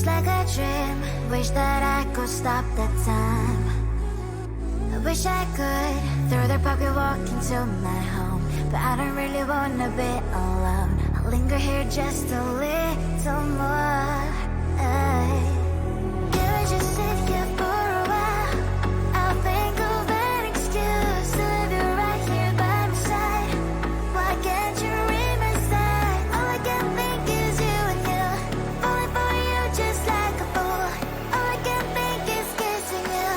Just like a dream, wish that I could stop that time. I wish I could throw the pocket walk into my home, but I don't really wanna be alone. I'll linger here just a little more. Can we just sit here for a while? I'll think of an excuse to leave you right here by my side. Why can't you read my side? All I can think is you and you, falling for you just like a fool. All I can think is kissing you,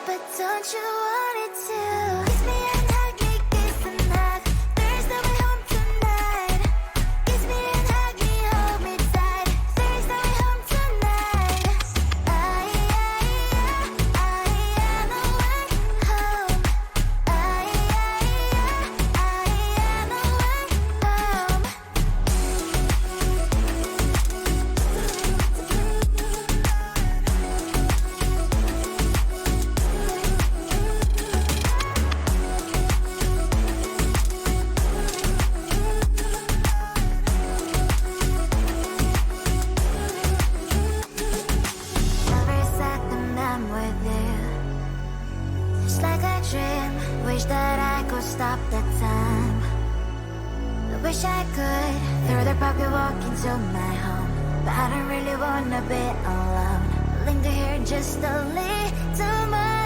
but don't you want it to? Kiss me and hug me, kiss and hug. There's no way home tonight. Kiss me and hug me, hold me tight. There's no way home tonight. I am the way home. I am the way home. Every second I'm with you, just like a dream. Wish that I could stop that time. I wish I could throw the pocket walk into my home, but I don't really wanna be alone. Linger here just a little more.